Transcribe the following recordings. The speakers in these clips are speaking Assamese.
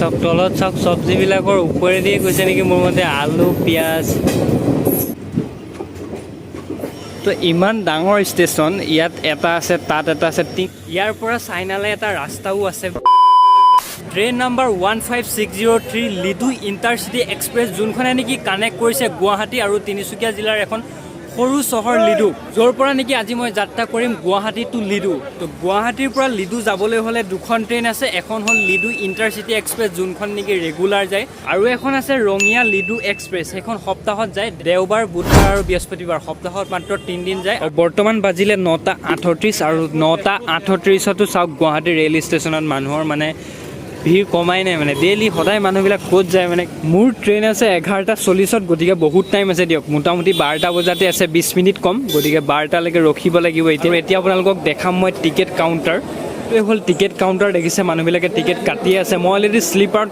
সব তলত সব চব্জিবিলাকৰ ওপৰেদিয়ে গৈছে নেকি মোৰ মতে আলু পিঁয়াজ তো ইমান ডাঙৰ ষ্টেচন ইয়াত এটা আছে তাত এটা আছে ইয়াৰ পৰা চাইনালৈ এটা ৰাস্তাও আছে train number 15603 Ledo intercity express যোনখনে নেকি কানেক্ট কৰিছে গুৱাহাটী আৰু তিনিচুকীয়া জিলাৰ এখন সৰু চহৰ লিডু য'ৰ পৰা নেকি আজি মই যাত্ৰা কৰিম গুৱাহাটী টু লিডু তো গুৱাহাটীৰ পৰা লিডু যাবলৈ হ'লে দুখন ট্ৰেইন আছে এখন হ'ল লিডু ইণ্টাৰচিটি এক্সপ্ৰেছ যোনখন নেকি ৰেগুলাৰ যায় আৰু এখন আছে ৰঙিয়া লিডু এক্সপ্ৰেছ সেইখন সপ্তাহত যায় দেওবাৰ বুধবাৰ আৰু বৃহস্পতিবাৰ সপ্তাহত মাত্ৰ 3 দিন যায় আৰু বৰ্তমান বাজিলে 9:38 আৰু 9:38তো চাওক গুৱাহাটী ৰেল ষ্টেচনত মানুহৰ মানে ভিৰ কমাই নাই মানে ডেইলি সদায় মানুহবিলাক ক'ত যায় মানে মোৰ ট্ৰেইন আছে 11:40 গতিকে বহুত টাইম আছে দিয়ক মোটামুটি 12টা বজাতে আছে 20 মিনিট কম গতিকে 12টালৈকে ৰখিব লাগিব এতিয়া আপোনালোকক দেখাম মই টিকেট কাউণ্টাৰ এই হ'ল টিকেট কাউণ্টাৰ দেখিছে মানুহবিলাকে টিকেট কাটি আছে মই অলৰেডি স্লিপাৰত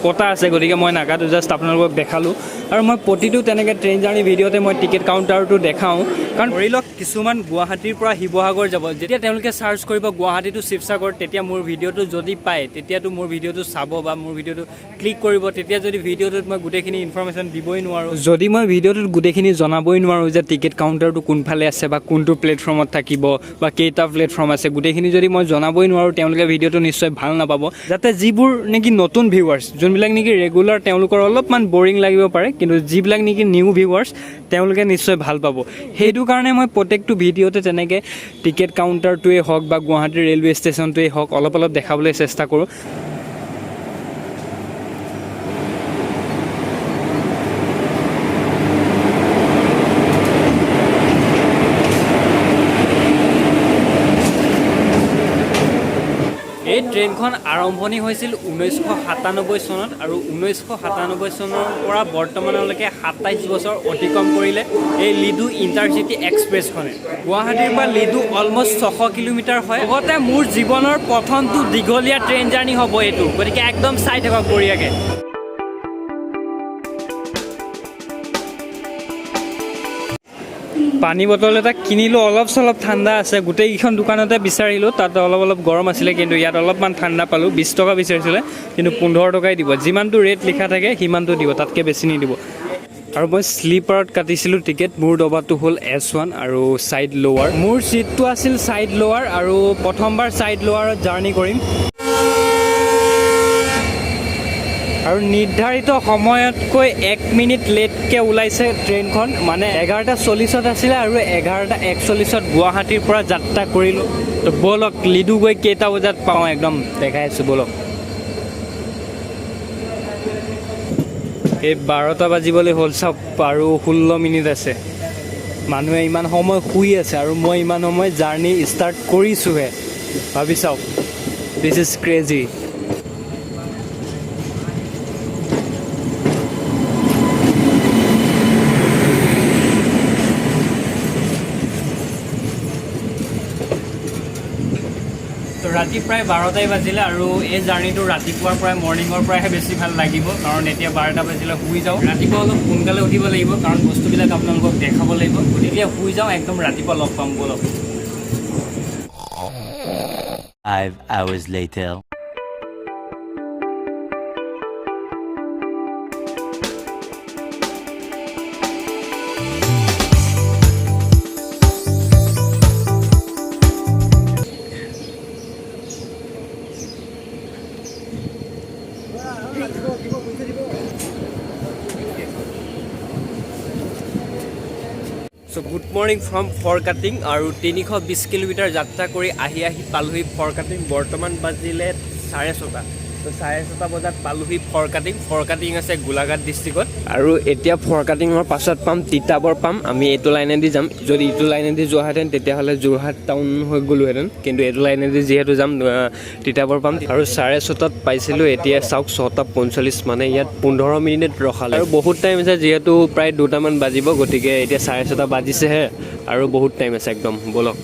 কটা আছে গতিকে মই নাকাটো জাষ্ট আপোনালোকক দেখালোঁ আৰু মই প্ৰতিটো তেনেকৈ ট্ৰেইন জাৰ্ণি ভিডিঅ'তে মই টিকেট কাউণ্টাৰটো দেখাওঁ কাৰণ ধৰি লওক কিছুমান গুৱাহাটীৰ পৰা শিৱসাগৰ যাব যেতিয়া তেওঁলোকে চাৰ্চ কৰিব গুৱাহাটী টু শিৱসাগৰ তেতিয়া মোৰ ভিডিঅ'টো যদি পায় তেতিয়াতো মোৰ ভিডিঅ'টো চাব বা মোৰ ভিডিঅ'টো ক্লিক কৰিব তেতিয়া যদি ভিডিঅ'টোত মই গোটেইখিনি ইনফৰমেশ্যন দিবই নোৱাৰোঁ যদি মই ভিডিঅ'টোত গোটেইখিনি জনাবই নোৱাৰোঁ যে টিকেট কাউণ্টাৰটো কোনফালে আছে বা কোনটো প্লেটফৰ্মত থাকিব বা কেইটা প্লেটফৰ্ম আছে গোটেইখিনি যদি মই জনাবই নোৱাৰোঁ তেওঁলোকে ভিডিঅ'টো নিশ্চয় ভাল নাপাব যাতে যিবোৰ নেকি নতুন ভিউৱাৰ্ছ যোনবিলাক নেকি ৰেগুলাৰ তেওঁলোকৰ অলপমান বৰিং লাগিব পাৰে কিন্তু যিবিলাক নেকি নিউ ভিউৱাৰ্ছ তেওঁলোকে নিশ্চয় ভাল পাব সেইটো কাৰণে মই প্ৰত্যেকটো ভিডিঅ'তে তেনেকৈ টিকেট কাউণ্টাৰটোৱে হওক বা গুৱাহাটী ৰেলৱে ষ্টেচনটোৱে হওক অলপ দেখাবলৈ চেষ্টা কৰোঁ এই ট্ৰেইনখন আৰম্ভণি হৈছিল 1997 চনত আৰু 1997 চনৰ পৰা বৰ্তমানলৈকে 27 বছৰ অতিক্ৰম কৰিলে এই লিডু ইণ্টাৰচিটি এক্সপ্ৰেছখনে গুৱাহাটীৰ পৰা লিডু অলমষ্ট 600 কিলোমিটাৰ হয় লগতে মোৰ জীৱনৰ প্ৰথমটো দীঘলীয়া ট্ৰেইন জাৰ্ণি হ'ব এইটো গতিকে একদম চাই থাকক বঢ়িয়াকৈ পানী বটল এটা কিনিলোঁ অলপ চলপ ঠাণ্ডা আছে গোটেইকেইখন দোকানতে বিচাৰিলোঁ তাত অলপ গৰম আছিলে কিন্তু ইয়াত অলপমান ঠাণ্ডা পালোঁ 20 টকা বিচাৰিছিলে কিন্তু 15 টকাই দিব যিমানটো ৰেট লিখা থাকে সিমানটো দিব তাতকৈ বেছি নিদিব আৰু মই স্লিপাৰত কাটিছিলোঁ টিকেট মোৰ ডবাটো হ'ল S1 আৰু ছাইড লোৱাৰ মোৰ ছিটটো আছিল ছাইড লোৱাৰ আৰু প্ৰথমবাৰ ছাইড লোৱাৰত জাৰ্ণি কৰিম আৰু নিৰ্ধাৰিত সময়তকৈ 1 মিনিট লেটকৈ ওলাইছে ট্ৰেইনখন মানে 11:40 আছিলে আৰু 11:41 গুৱাহাটীৰ পৰা যাত্ৰা কৰিলোঁ তো ব'লক লিডু গৈ কেইটা বজাত পাওঁ একদম দেখাই আছোঁ ব'লক এই 12টা বাজিবলৈ হ'ল চাওক আৰু 16 মিনিট আছে মানুহে ইমান সময় শুই আছে আৰু মই ইমান সময় জাৰ্ণি ষ্টাৰ্ট কৰিছোঁহে ভাবি চাওক দিছ ইজ ক্ৰেজি ৰাতি প্ৰায় 12টাই বাজিলে আৰু এই জাৰ্ণিটো ৰাতিপুৱাৰ পৰাই মৰ্ণিঙৰ পৰাইহে বেছি ভাল লাগিব কাৰণ এতিয়া 12টা বাজিলে শুই যাওঁ ৰাতিপুৱা অলপ সোনকালে উঠিব লাগিব কাৰণ বস্তুবিলাক আপোনালোকক দেখাব লাগিব গতিকে শুই যাওঁ একদম ৰাতিপুৱা লগ পাম ব'লক 5 hours later So good morning from Forkating আৰু 320 কিলোমিটাৰ যাত্ৰা কৰি আহি পালোহি ফৰকাটিং বৰ্তমান বাজিলে 6:30 তো 6:30 বজাত পালোহি ফৰকাটিং আছে গোলাঘাট ডিষ্ট্ৰিক্টত আৰু এতিয়া ফৰকাটিঙৰ পাছত পাম তিতাবৰ পাম আমি এইটো লাইনেদি যাম যদি এইটো লাইনেদি যোৱাহেঁতেন তেতিয়াহ'লে যোৰহাট টাউন হৈ গ'লোহেঁতেন কিন্তু এইটো লাইনেদি যিহেতু যাম তিতাবৰ পাম আৰু 6:30 পাইছিলোঁ এতিয়া চাওক 6:45 মানে ইয়াত 15 মিনিট ৰখালে আৰু বহুত টাইম আছে যিহেতু প্ৰায় 2টামান বাজিব গতিকে এতিয়া 6:30 বাজিছেহে আৰু বহুত টাইম আছে একদম ব'লক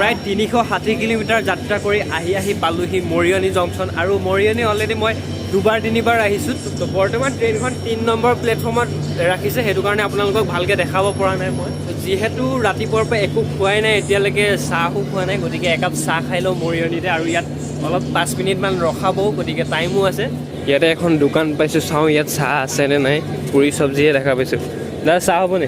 প্ৰায় 360 কিলোমিটাৰ যাত্ৰা কৰি আহি পালোহি মৰিয়নি জংচন আৰু মৰিয়নি অলৰেডি মই দুবাৰ তিনিবাৰ আহিছোঁ তো বৰ্তমান ট্ৰেইনখন 3 নম্বৰ প্লেটফৰ্মত ৰাখিছে সেইটো কাৰণে আপোনালোকক ভালকৈ দেখাব পৰা নাই মই যিহেতু ৰাতিপুৱাৰ পৰা একো খোৱাই নাই এতিয়ালৈকে চাহো খোৱা নাই গতিকে একাপ চাহ খাই লওঁ মৰিয়নিতে আৰু ইয়াত অলপ 5 মিনিটমান ৰখাবও গতিকে টাইমো আছে ইয়াতে এখন দোকান পাইছোঁ চাওঁ ইয়াত চাহ আছেনে নাই পুৰি চব্জিহে দেখা পাইছোঁ দাদা চাহ হ'বনে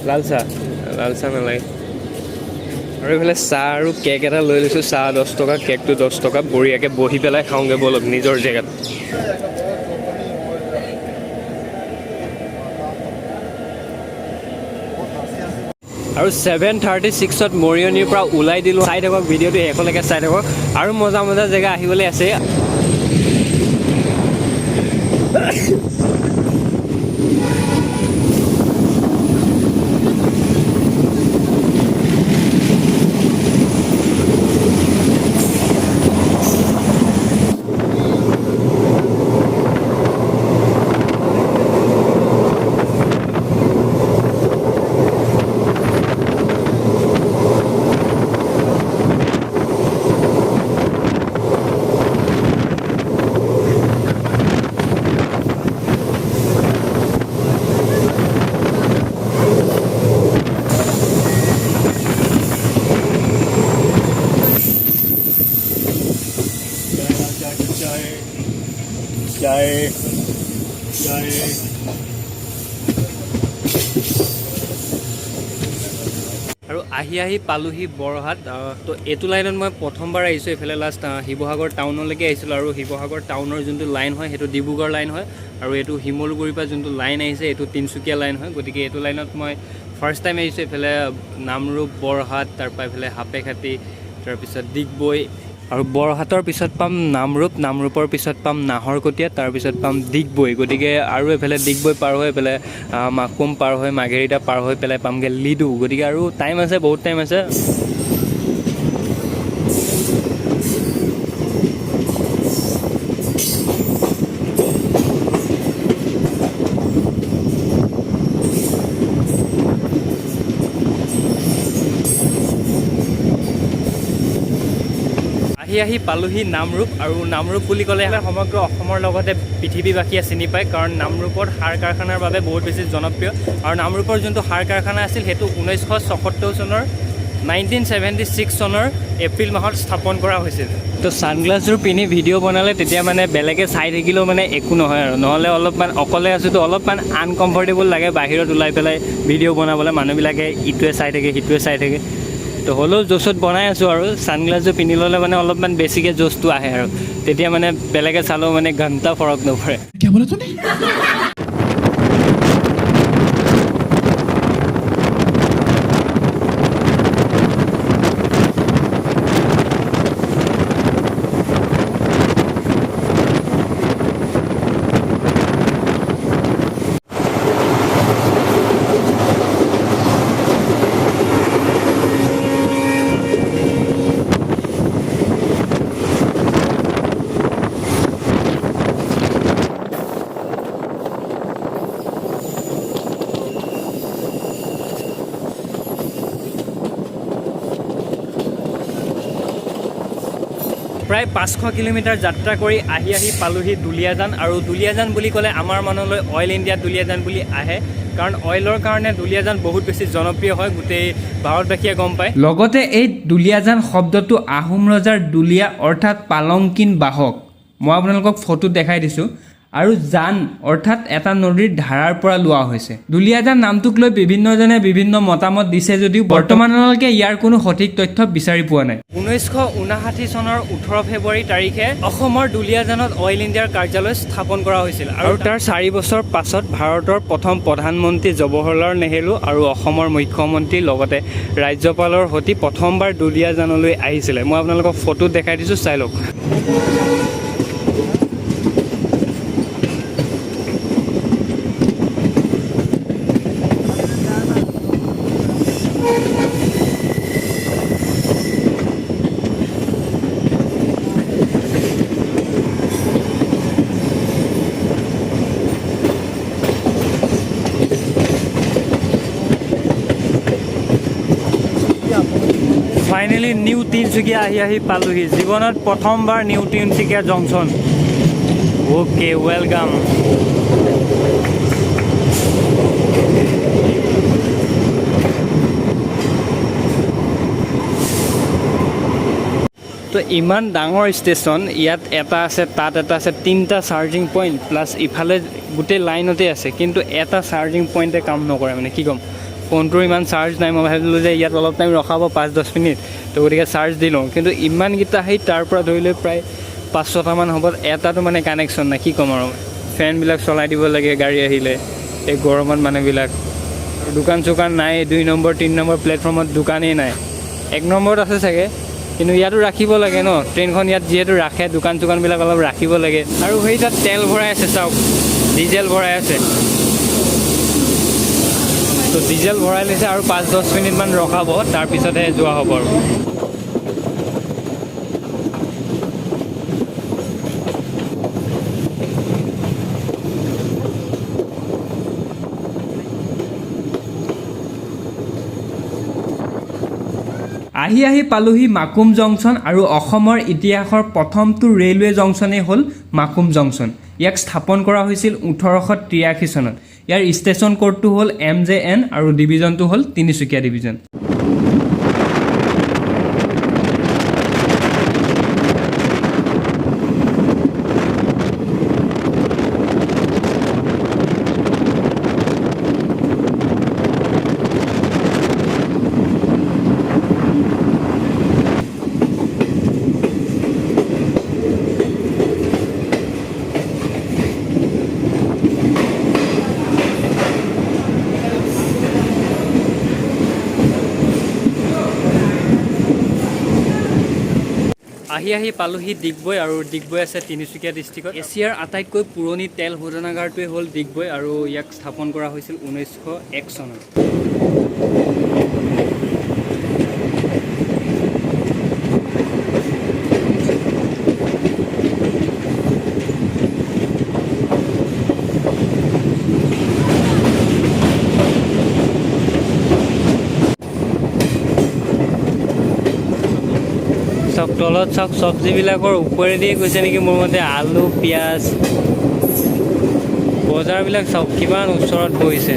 লাল চাহ নালাগে আৰু এইফালে চাহ আৰু কেক এটা লৈ লৈছোঁ চাহ 10 টকা কেকটো 10 টকা বঢ়িয়াকৈ বহি পেলাই খাওঁগৈ বলক নিজৰ জেগাত আৰু 7:36ত মৰিয়নিৰ পৰা ওলাই দিলোঁ চাই থাকক ভিডিঅ'টো শেষলৈকে চাই থাকক আৰু মজা জেগা আহিবলৈ আছে আৰু আহি পালোহি বৰহাট তো এইটো লাইনত মই প্ৰথমবাৰ আহিছোঁ এইফালে লাষ্ট শিৱসাগৰ টাউনলৈকে আহিছিলোঁ আৰু শিৱসাগৰ টাউনৰ যোনটো লাইন হয় সেইটো ডিব্ৰুগড় লাইন হয় আৰু এইটো শিমলুগুৰিৰ পৰা যোনটো লাইন আহিছে এইটো তিনিচুকীয়া লাইন হয় গতিকে এইটো লাইনত মই ফাৰ্ষ্ট টাইম আহিছোঁ এইফালে নামৰূপ বৰহাট তাৰপৰা এইফালে সাপেখাতি তাৰপিছত ডিগবৈ আৰু বৰহাটৰ পিছত পাম নামৰূপৰ পিছত পাম নাহৰকটীয়া তাৰপিছত পাম ডিগবৈ গতিকে আৰু এইফালে ডিগবৈ পাৰ হৈ এইফালে মাকুম পাৰ হৈ মাৰ্ঘেৰিটা পাৰ হৈ পেলাই পামগৈ লিডু গতিকে আৰু টাইম আছে বহুত টাইম আছে আহি পালোহি নামৰূপ আৰু নামৰূপ বুলি ক'লে সমগ্ৰ অসমৰ লগতে পৃথিৱীবাসীয়ে চিনি পায় কাৰণ নামৰূপত সাৰ কাৰখানাৰ বাবে বহুত বেছি জনপ্ৰিয় আৰু নামৰূপৰ যোনটো সাৰ কাৰখানা আছিল সেইটো 1977 চনৰ 1976 চনৰ এপ্ৰিল মাহত স্থাপন কৰা হৈছিল তো ছানগ্লাছযোৰ পিন্ধি ভিডিঅ' বনালে তেতিয়া মানে বেলেগে চাই থাকিলেও মানে একো নহয় আৰু নহ'লে অলপমান অকলে আছোঁ তো অলপমান আনকমফৰ্টেবল লাগে বাহিৰত ওলাই পেলাই ভিডিঅ' বনাবলৈ মানুহবিলাকে ইটোৱে চাই থাকে সিটোৱে চাই থাকে তো হ'লেও জোচত বনাই আছোঁ আৰু ছানগ্লাছযোৰ পিন্ধি ল'লে মানে অলপমান বেছিকৈ জোচটো আহে আৰু তেতিয়া মানে বেলেগে চালেও মানে ঘণ্টা ফৰক নপৰে প্ৰায় 500 কিলোমিটাৰ যাত্ৰা কৰি আহি পালোহি দুলীয়াজান আৰু দুলীয়াজান বুলি ক'লে আমাৰ মনলৈ অইল ইণ্ডিয়া দুলীয়াজান বুলি আহে কাৰণ অইলৰ কাৰণে দুলীয়াজান বহুত বেছি জনপ্ৰিয় হয় গোটেই ভাৰতবাসীয়ে গম পায় লগতে এই দুলীয়াজান শব্দটো আহোম ৰজাৰ দুলীয়া অৰ্থাৎ পালংকিন বাহক মই আপোনালোকক ফটো দেখাই দিছোঁ আৰু জান অৰ্থাৎ এটা নদীৰ ধাৰাৰ পৰা লোৱা হৈছে দুলীয়াজান নামটোক লৈ বিভিন্নজনে বিভিন্ন মতামত দিছে যদিও বৰ্তমানলৈকে ইয়াৰ কোনো সঠিক তথ্য বিচাৰি পোৱা নাই 1959 চনৰ 18 ফেব্ৰুৱাৰী তাৰিখে অসমৰ দুলীয়াজানত অইল ইণ্ডিয়াৰ কাৰ্যালয় স্থাপন কৰা হৈছিল আৰু তাৰ 4 বছৰ পাছত ভাৰতৰ প্ৰথম প্ৰধানমন্ত্ৰী জৱাহৰলাল নেহেৰু আৰু অসমৰ মুখ্যমন্ত্ৰী লগতে ৰাজ্যপালৰ সৈতে প্ৰথমবাৰ দুলীয়াজানলৈ আহিছিলে মই আপোনালোকক ফটো দেখাই দিছোঁ চাই লওক ফাইনেলি নিউ তিনিচুকীয়া আহি পালোহি জীৱনত প্ৰথমবাৰ new Tinsukia junction okay welcome তো ইমান ডাঙৰ ষ্টেচন ইয়াত এটা আছে তাত এটা আছে তিনিটা চাৰ্জিং পইণ্ট প্লাছ ইফালে গোটেই লাইনতে আছে কিন্তু এটা চাৰ্জিং পইণ্টে কাম নকৰে মানে কি ক'ম ফোনটোৰ ইমান চাৰ্জ নাই মই ভাবিলোঁ যে ইয়াত অলপ টাইম ৰখাব 5-10 মিনিট তো গতিকে চাৰ্জ দি লওঁ কিন্তু ইমানকেইটা সেই তাৰ পৰা ধৰি লৈ প্ৰায় 5-6টামান হ'ব এটাতো মানে কানেকশ্যন নাই কি ক'ম আৰু ফেনবিলাক চলাই দিব লাগে গাড়ী আহিলে এই গৰমত মানুহবিলাক দোকান চোকান নাই 2 নম্বৰ 3 নম্বৰ প্লেটফৰ্মত দোকানেই নাই 1 নম্বৰত আছে চাগে কিন্তু ইয়াতো ৰাখিব লাগে ন ট্ৰেইনখন ইয়াত যিহেতু ৰাখে দোকান চোকানবিলাক অলপ ৰাখিব লাগে আৰু সেই তাত তেল ভৰাই আছে চাওক ডিজেল ভৰাই আছে তো ডিজেল ভৰাই লৈছে আৰু 5-10 মিনিটমান ৰখাব তাৰপিছতহে যোৱা হ'ব আৰু আহি পালোহি মাকুম জংচন আৰু অসমৰ ইতিহাসৰ প্ৰথমটো ৰেলৱে জংচনেই হ'ল মাকুম জংচন ইয়াক স্থাপন কৰা হৈছিল 1883 চনত ইয়াৰ ষ্টেচন কোডটো হ'ল MJN আৰু ডিভিজনটো হ'ল তিনিচুকীয়া ডিভিজন আহি পালোহি ডিগবৈ আৰু ডিগবৈ আছে তিনিচুকীয়া ডিষ্ট্ৰিক্টত এছিয়াৰ আটাইতকৈ পুৰণি তেল শোধনাগাৰটোৱে হ'ল ডিগবৈ আৰু ইয়াক স্থাপন কৰা হৈছিল 1901 চনত তলত চাওক চব্জিবিলাকৰ ওপৰেদিয়ে গৈছে নেকি মোৰ মতে আলু পিঁয়াজ বজাৰবিলাক চাওক কিমান ওচৰত বহিছে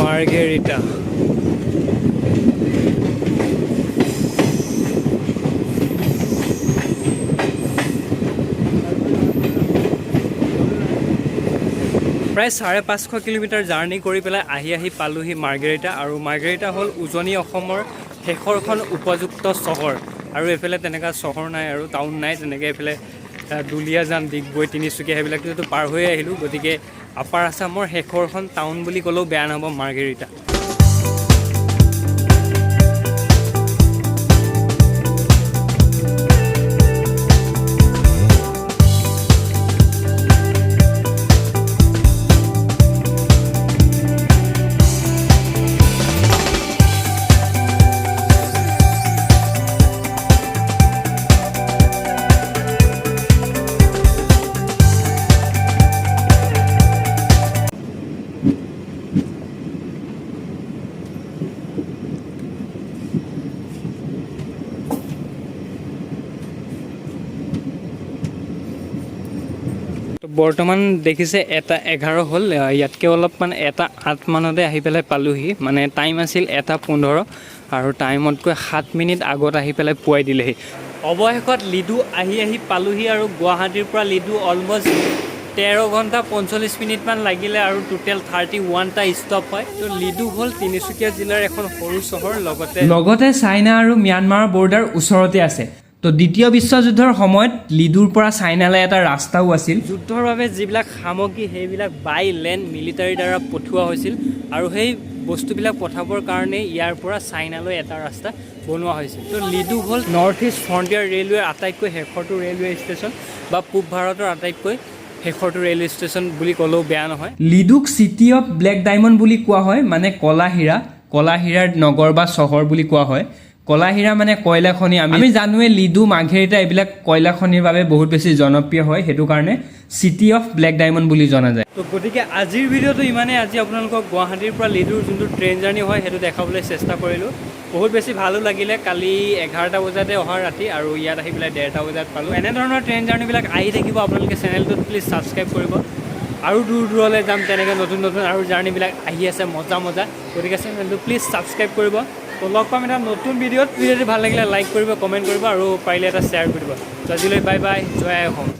মাৰ্গেৰিটা প্ৰায় 550 কিলোমিটাৰ জাৰ্ণি কৰি পেলাই আহি পালোহি মাৰ্গেৰিটা আৰু মাৰ্গেৰিটা হ'ল উজনি অসমৰ শেষৰখন উপযুক্ত চহৰ আৰু এইফালে তেনেকুৱা চহৰ নাই আৰু টাউন নাই তেনেকৈ এইফালে দুলীয়াজান ডিগবৈ তিনিচুকীয়া সেইবিলাকতো পাৰ হৈ আহিলোঁ গতিকে আপাৰ আছামৰ শেষৰখন টাউন বুলি ক'লেও বেয়া নহ'ব মাৰ্গেৰিটা বৰ্তমান দেখিছে এটা 11 হ'ল ইয়াতকৈ অলপমান এটা 8 মানতে আহি পেলাই পালোহি মানে টাইম আছিল 1:15 আৰু টাইমতকৈ 7 মিনিট আগত আহি পেলাই পুৱাই দিলেহি অৱশেষত লিডু আহি পালোহি আৰু গুৱাহাটীৰ পৰা লিডু অলমষ্ট 13 ঘণ্টা 45 মিনিটমান লাগিলে আৰু টোটেল 31টা ষ্টপ হয় তো লিডু হ'ল তিনিচুকীয়া জিলাৰ এখন সৰু চহৰ লগতে চাইনা আৰু ম্যানমাৰৰ বৰ্ডাৰ ওচৰতে আছে তো দ্বিতীয় বিশ্বযুদ্ধৰ সময়ত লিডুৰ পৰা চাইনালৈ এটা ৰাস্তাও আছিল যুদ্ধৰ বাবে যিবিলাক সামগ্ৰী সেইবিলাক বাই লেণ্ড মিলিটাৰীৰ দ্বাৰা পঠোৱা হৈছিল আৰু সেই বস্তুবিলাক পঠাবৰ কাৰণে ইয়াৰ পৰা চাইনালৈ এটা ৰাস্তা বনোৱা হৈছিল তো লিডু হ'ল নৰ্থ ইষ্ট ফ্ৰণ্টিয়াৰ ৰেলৱেৰ আটাইতকৈ শেষৰটো ৰেলৱে ষ্টেচন বা পূব ভাৰতৰ আটাইতকৈ শেষৰটো ৰেলৱে ষ্টেচন বুলি ক'লেও বেয়া নহয় লিডুক চিটি অফ ব্লেক ডায়মণ্ড বুলি কোৱা হয় মানে কলা হীৰাৰ নগৰ বা চহৰ বুলি কোৱা হয় কলা হীৰা মানে কয়লা খনি আমি জানোৱে লিডু মাৰ্ঘেৰিটা এইবিলাক কয়লা খনিৰ বাবে বহুত বেছি জনপ্ৰিয় হয় সেইটো কাৰণে সিটি অফ ব্লেক ডায়মণ্ড বুলি জনা যায় তো গতিকে আজিৰ ভিডিঅ'টো ইমানেই আজি আপোনালোকক গুৱাহাটীৰ পৰা লিডুৰ যোনটো ট্ৰেইন জাৰ্ণি হয় সেইটো দেখাবলৈ চেষ্টা কৰিলোঁ বহুত বেছি ভালো লাগিলে কালি 11টা বজাতে অহা ৰাতি আৰু ইয়াত আহি পেলাই 1:30টা বজাত পালোঁ এনেধৰণৰ ট্ৰেইন জাৰ্ণিবিলাক আহি থাকিব আপোনালোকে চেনেলটোত প্লিজ ছাবস্ক্ৰাইব কৰিব আৰু দূৰ দূৰলৈ যাম তেনেকৈ নতুন নতুন আৰু জাৰ্ণিবিলাক আহি আছে মজা মজা গতিকে চেনেলটো প্লিজ ছাবস্ক্ৰাইব কৰিব তো লগ পাম এটা নতুন ভিডিঅ'টো ভাল লাগিলে লাইক কৰিব কমেণ্ট কৰিব আৰু পাৰিলে এটা শ্বেয়াৰ কৰিব তো আজিলৈ বাই বাই জয় অসম